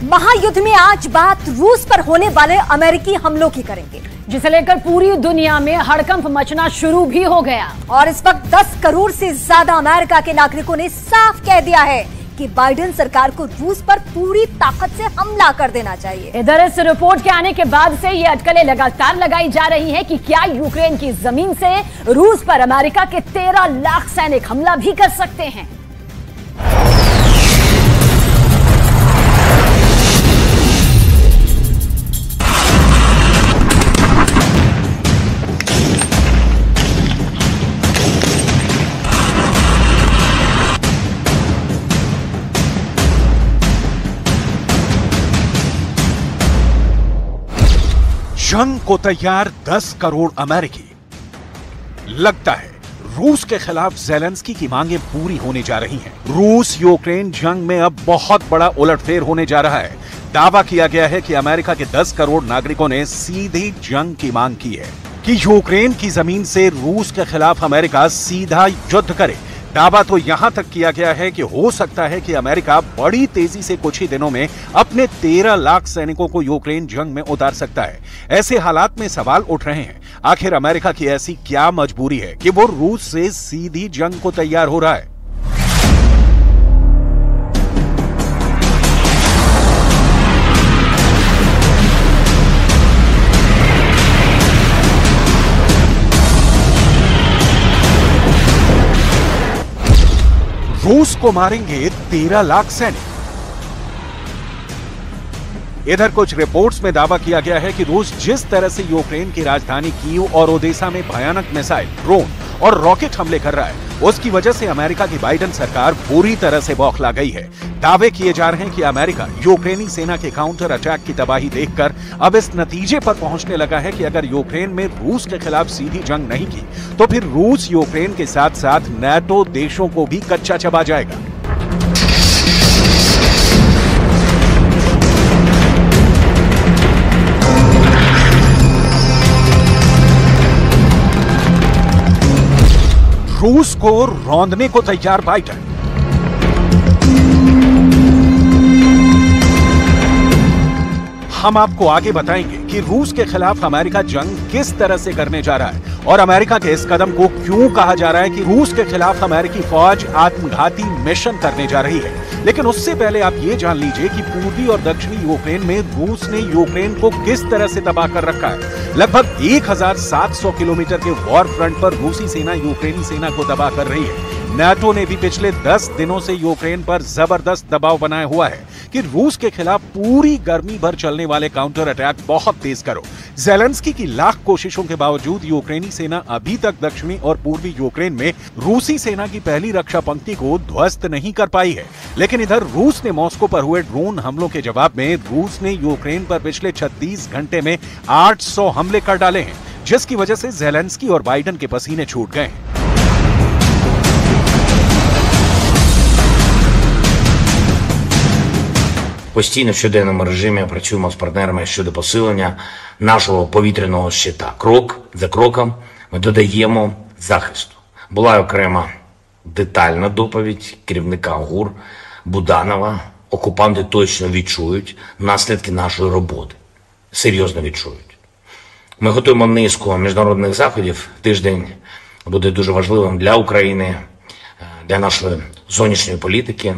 महायुद्ध में आज बात रूस पर होने वाले अमेरिकी हमलों की करेंगे, जिसे लेकर पूरी दुनिया में हड़कंप मचना शुरू भी हो गया। और इस वक्त 10 करोड़ से ज्यादा अमेरिका के नागरिकों ने साफ कह दिया है कि बाइडेन सरकार को रूस पर पूरी ताकत से हमला कर देना चाहिए। इधर इस रिपोर्ट के आने के बाद से ये अटकलें लगातार लगाई जा रही हैं कि क्या यूक्रेन की जमीन से रूस पर अमेरिका के 13 लाख सैनिक हमला भी कर सकते हैं। जंग को तैयार 10 करोड़ अमेरिकी। लगता है रूस के खिलाफ ज़ेलेंस्की की मांगें पूरी होने जा रही हैं। रूस यूक्रेन जंग में अब बहुत बड़ा उलटफेर होने जा रहा है। दावा किया गया है कि अमेरिका के 10 करोड़ नागरिकों ने सीधी जंग की मांग की है कि यूक्रेन की जमीन से रूस के खिलाफ अमेरिका सीधा युद्ध करे। दावा तो यहां तक किया गया है कि हो सकता है कि अमेरिका बड़ी तेजी से कुछ ही दिनों में अपने 13 लाख सैनिकों को यूक्रेन जंग में उतार सकता है। ऐसे हालात में सवाल उठ रहे हैं, आखिर अमेरिका की ऐसी क्या मजबूरी है कि वो रूस से सीधी जंग को तैयार हो रहा है। रूस को मारेंगे 13 लाख सैनिक। इधर कुछ रिपोर्ट्स में दावा किया गया है कि रूस जिस तरह से यूक्रेन की राजधानी कीव और ओडेसा में भयानक मिसाइल, ड्रोन और रॉकेट हमले कर रहा है, उसकी वजह से अमेरिका की बाइडेन सरकार पूरी तरह से बौखला गई है। दावे किए जा रहे हैं कि अमेरिका यूक्रेनी सेना के काउंटर अटैक की तबाही देखकर अब इस नतीजे पर पहुंचने लगा है कि अगर यूक्रेन में रूस के खिलाफ सीधी जंग नहीं की तो फिर रूस यूक्रेन के साथ साथ नाटो देशों को भी कच्चा चबा जाएगा। रूस को रौंदने को तैयार बाइडेन। हम आपको आगे बताएंगे कि रूस के खिलाफ अमेरिका जंग किस तरह से करने जा रहा है और अमेरिका के इस कदम को क्यों कहा जा रहा है कि रूस के खिलाफ अमेरिकी फौज आत्मघाती मिशन करने जा रही है। लेकिन उससे पहले आप ये जान लीजिए कि पूर्वी और दक्षिणी यूक्रेन में रूस ने यूक्रेन को किस तरह से तबाह कर रखा है। लगभग 1700 किलोमीटर के वॉर फ्रंट पर रूसी सेना यूक्रेनी सेना को तबाह कर रही है। नाटो ने भी पिछले 10 दिनों से यूक्रेन पर जबरदस्त दबाव बनाया हुआ है कि रूस के खिलाफ पूरी गर्मी भर चलने वाले काउंटर अटैक बहुत तेज करो। ज़ेलेंस्की की लाख कोशिशों के बावजूद यूक्रेनी सेना अभी तक दक्षिणी और पूर्वी यूक्रेन में रूसी सेना की पहली रक्षा पंक्ति को ध्वस्त नहीं कर पाई है। लेकिन इधर रूस ने मॉस्को पर हुए ड्रोन हमलों के जवाब में रूस ने यूक्रेन पर पिछले 36 घंटे में 800 हमले कर डाले हैं, जिसकी वजह से ज़ेलेंस्की और बाइडेन के पसीने छूट गए। Постійно в щоденному режимі працюємо з партнерами щодо посилення нашого повітряного щита. Крок за кроком ми додаємо захисту. Була окрема детальна доповідь керівника ГУР Буданова. Окупанти точно відчують наслідки нашої роботи. Серйозно відчують. Ми готуємо низку міжнародних заходів. Тиждень буде дуже важливим для України, для нашої зовнішньої політики.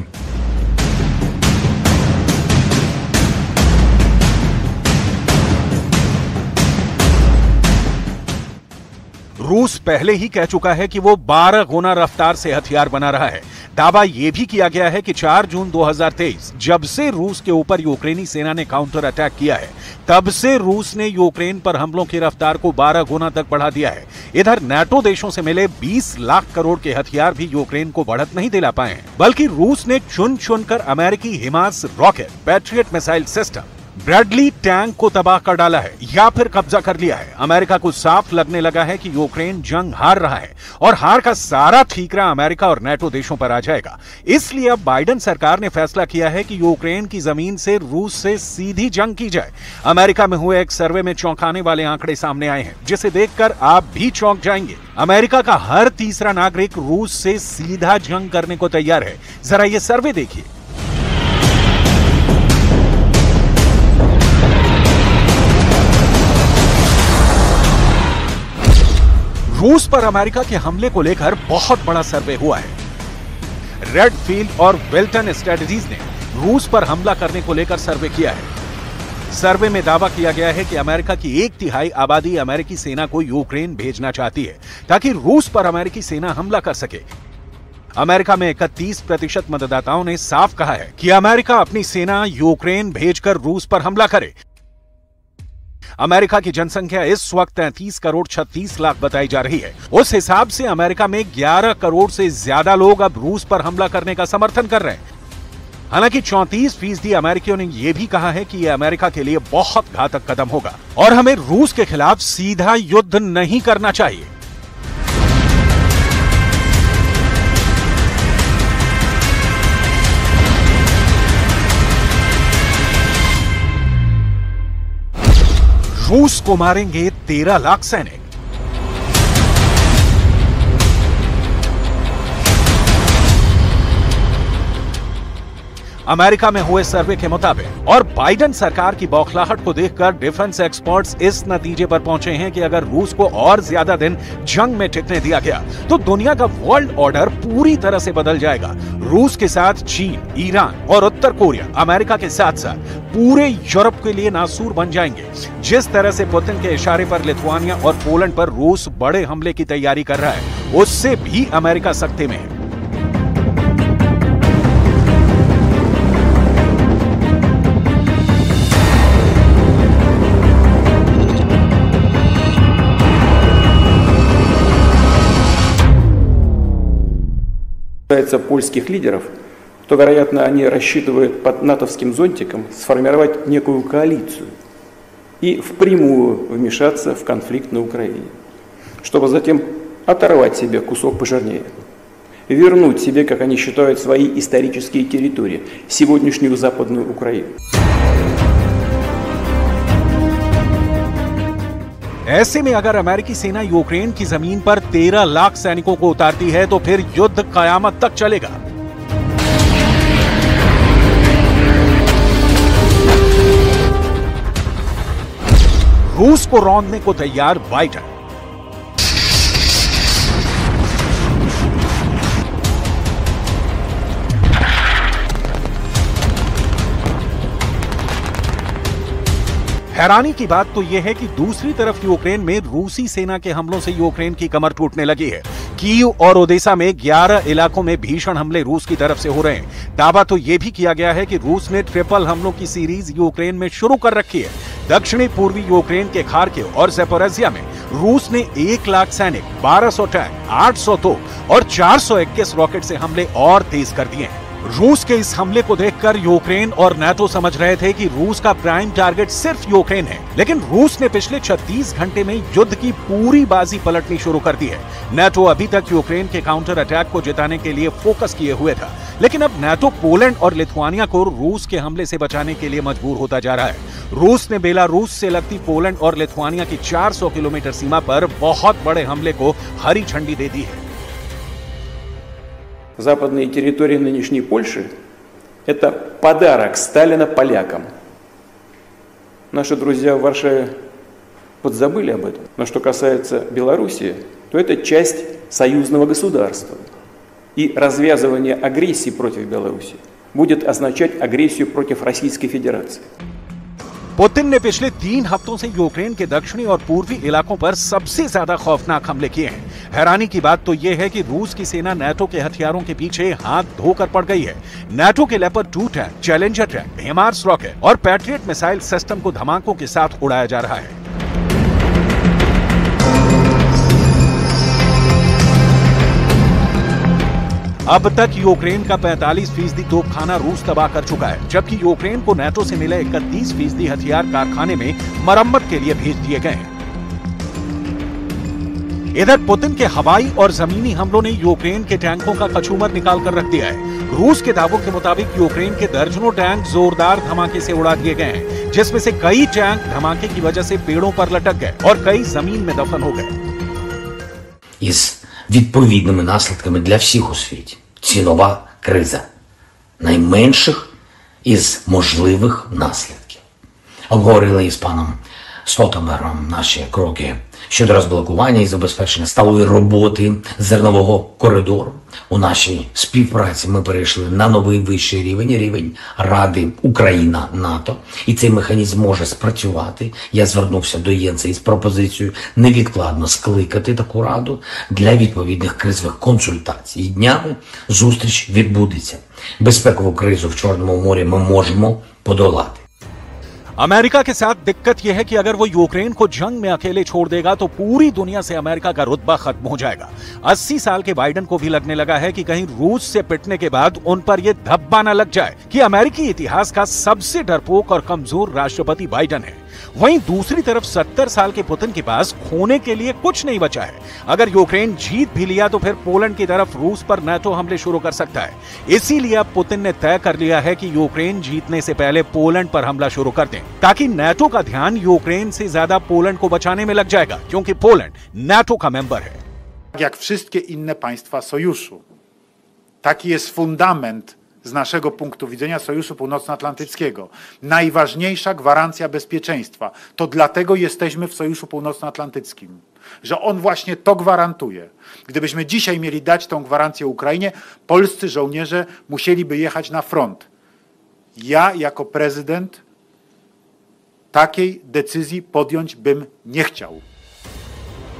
रूस पहले ही कह चुका है कि वो 12 गुना रफ्तार से हथियार बना रहा है। दावा यह भी किया गया है कि 4 जून 2023 जब से रूस के ऊपर यूक्रेनी सेना ने काउंटर अटैक किया है, तब से रूस ने यूक्रेन पर हमलों की रफ्तार को 12 गुना तक बढ़ा दिया है। इधर नाटो देशों से मिले 20 लाख करोड़ के हथियार भी यूक्रेन को बढ़त नहीं दिला पाए हैं, बल्कि रूस ने चुन चुनकर अमेरिकी HIMARS rocket, Patriot missile system, Bradley tank को तबाह कर डाला है या फिर कब्जा कर लिया है। अमेरिका को साफ लगने लगा है कि यूक्रेन जंग हार रहा है और हार का सारा ठीकरा अमेरिका और नाटो देशों पर आ जाएगा। इसलिए अब बाइडेन सरकार ने फैसला किया है कि यूक्रेन की जमीन से रूस से सीधी जंग की जाए। अमेरिका में हुए एक सर्वे में चौंकाने वाले आंकड़े सामने आए हैं, जिसे देखकर आप भी चौंक जाएंगे। अमेरिका का हर तीसरा नागरिक रूस से सीधा जंग करने को तैयार है। जरा ये सर्वे देखिए। रूस पर अमेरिका के हमले को लेकर बहुत बड़ा सर्वे हुआ है। रेडफील्ड और वेल्टन स्ट्रेटजीज ने रूस पर हमला करने को लेकर सर्वे किया है। सर्वे में दावा किया गया है कि अमेरिका की 1/3 आबादी अमेरिकी सेना को यूक्रेन भेजना चाहती है ताकि रूस पर अमेरिकी सेना हमला कर सके। अमेरिका में 31% मतदाताओं ने साफ कहा है कि अमेरिका अपनी सेना यूक्रेन भेजकर रूस पर हमला करे। अमेरिका की जनसंख्या इस वक्त 33 करोड़ 36 लाख बताई जा रही है। उस हिसाब से अमेरिका में 11 करोड़ से ज्यादा लोग अब रूस पर हमला करने का समर्थन कर रहे हैं। हालांकि 34% अमेरिकियों ने यह भी कहा है कि यह अमेरिका के लिए बहुत घातक कदम होगा और हमें रूस के खिलाफ सीधा युद्ध नहीं करना चाहिए। रूस को मारेंगे 13 लाख सैनिक। अमेरिका में हुए सर्वे के मुताबिक और बाइडेन सरकार की बौखलाहट को देखकर डिफेंस एक्सपर्ट्स इस नतीजे पर पहुंचे हैं कि अगर रूस को और ज्यादा दिन जंग में टिकने दिया गया तो दुनिया का वर्ल्ड ऑर्डर पूरी तरह से बदल जाएगा। रूस के साथ चीन, ईरान और उत्तर कोरिया अमेरिका के साथ साथ पूरे यूरोप के लिए नासूर बन जाएंगे। जिस तरह से पुतिन के इशारे पर लिथुआनिया और पोलैंड पर रूस बड़े हमले की तैयारी कर रहा है, उससे भी अमेरिका सख्ते में है। Польских лидеров, то, вероятно, они рассчитывают под натовским зонтиком сформировать некую коалицию и впрямую вмешаться в конфликт на Украине, чтобы затем оторвать себе кусок пожирнее, вернуть себе, как они считают, свои исторические территории, сегодняшнюю Западную Украину. ऐसे में अगर अमेरिकी सेना यूक्रेन की जमीन पर 13 लाख सैनिकों को उतारती है तो फिर युद्ध कयामत तक चलेगा। रूस को रौंदने को तैयार बाइडेन। हैरानी की बात तो यह है कि दूसरी तरफ यूक्रेन में रूसी सेना के हमलों से यूक्रेन की कमर टूटने लगी है। कीव और ओडेसा में 11 इलाकों में भीषण हमले रूस की तरफ से हो रहे हैं। दावा तो यह भी किया गया है कि रूस ने ट्रिपल हमलों की सीरीज यूक्रेन में शुरू कर रखी है। दक्षिणी पूर्वी यूक्रेन के खार्किव और ज़पोरिज़िया में रूस ने 1 लाख सैनिक, 1200 टैंक, 800 तोप और 421 रॉकेट से हमले और तेज कर दिए हैं। रूस के इस हमले को देखकर यूक्रेन और नाटो समझ रहे थे कि रूस का प्राइम टारगेट सिर्फ यूक्रेन है, लेकिन रूस ने पिछले 36 घंटे में युद्ध की पूरी बाजी पलटनी शुरू कर दी है। नाटो अभी तक यूक्रेन के काउंटर अटैक को जिताने के लिए फोकस किए हुए था, लेकिन अब नाटो पोलैंड और लिथुआनिया को रूस के हमले से बचाने के लिए मजबूर होता जा रहा है। रूस ने बेलारूस से लगती पोलैंड और लिथुआनिया की 400 किलोमीटर सीमा पर बहुत बड़े हमले को हरी झंडी दे दी है। Западные территории нынешней Польши – это подарок Сталина полякам. Наши друзья в Варшаве подзабыли об этом. Но что касается Белоруссии, то это часть союзного государства. И развязывание агрессии против Беларуси будет означать агрессию против Российской Федерации. पुतिन ने पिछले 3 हफ्तों से यूक्रेन के दक्षिणी और पूर्वी इलाकों पर सबसे ज्यादा खौफनाक हमले किए हैं। हैरानी की बात तो यह है कि रूस की सेना नाटो के हथियारों के पीछे हाथ धोकर पड़ गई है। नाटो के leopard 2 tank, challenger tank, HIMARS rocket और पैट्रियट मिसाइल सिस्टम को धमाकों के साथ उड़ाया जा रहा है। अब तक यूक्रेन का 45% तोपखाना रूस तबाह कर चुका है, जबकि यूक्रेन को नाटो से मिले 31% हथियार कारखाने में मरम्मत के लिए भेज दिए गए हैं। इधर पुतिन के हवाई और जमीनी हमलों ने यूक्रेन के टैंकों का कचूमर निकाल कर रख दिया है। रूस के दावों के मुताबिक यूक्रेन के दर्जनों टैंक जोरदार धमाके से उड़ा दिए गए हैं, जिसमें से कई टैंक धमाके की वजह से पेड़ों पर लटक गए और कई जमीन में दफन हो गए। Відповідними наслідками для всіх у світі. Цінова криза. Найменших із можливих наслідків. Обговорили із паном Столтенбергом наші кроки щодо розблокування і забезпечення сталої роботи зернового коридору. У нашій співпраці ми перейшли на новий вищий рівень, рівень Ради Україна-НАТО. І цей механізм може спрацювати. Я звернувся до Єнса із пропозицією невідкладно скликати таку раду для відповідних кризових консультацій. І днями зустріч відбудеться. Безпекову кризу в Чорному морі ми можемо подолати. अमेरिका के साथ दिक्कत यह है कि अगर वो यूक्रेन को जंग में अकेले छोड़ देगा तो पूरी दुनिया से अमेरिका का रुतबा खत्म हो जाएगा। 80 साल के बाइडेन को भी लगने लगा है कि कहीं रूस से पिटने के बाद उन पर यह धब्बा न लग जाए कि अमेरिकी इतिहास का सबसे डरपोक और कमजोर राष्ट्रपति बाइडेन है। वहीं दूसरी तरफ 70 साल के पुतिन के पास खोने के लिए कुछ नहीं बचा है। अगर यूक्रेन जीत भी लिया तो फिर पोलैंड की तरफ रूस पर नाटो हमले शुरू कर सकता है। इसीलिए अब पुतिन ने तय कर लिया है कि यूक्रेन जीतने से पहले पोलैंड पर हमला शुरू कर दें, ताकि नाटो का ध्यान यूक्रेन से ज्यादा पोलैंड को बचाने में लग जाएगा, क्योंकि पोलैंड नाटो का मेंबर है। Jak wszystkie inne państwa sojuszu. Taki jest fundament z naszego punktu widzenia Sojuszu Północnoatlantyckiego. Najważniejsza gwarancja bezpieczeństwa. To dlatego jesteśmy w Sojuszu Północnoatlantyckim, że on właśnie to gwarantuje. Gdybyśmy dzisiaj mieli dać tą gwarancję Ukrainie, polscy żołnierze musieliby jechać na front. Ja jako prezydent takiej decyzji podjąć bym nie chciał.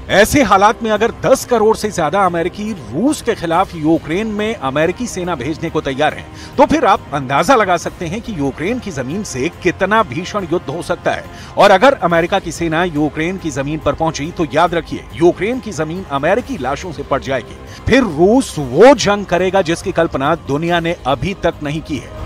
ऐसे हालात में अगर 10 करोड़ से ज्यादा अमेरिकी रूस के खिलाफ यूक्रेन में अमेरिकी सेना भेजने को तैयार हैं, तो फिर आप अंदाजा लगा सकते हैं कि यूक्रेन की जमीन से कितना भीषण युद्ध हो सकता है। और अगर अमेरिका की सेना यूक्रेन की जमीन पर पहुंची तो याद रखिए, यूक्रेन की जमीन अमेरिकी लाशों से पट जाएगी। फिर रूस वो जंग करेगा जिसकी कल्पना दुनिया ने अभी तक नहीं की है।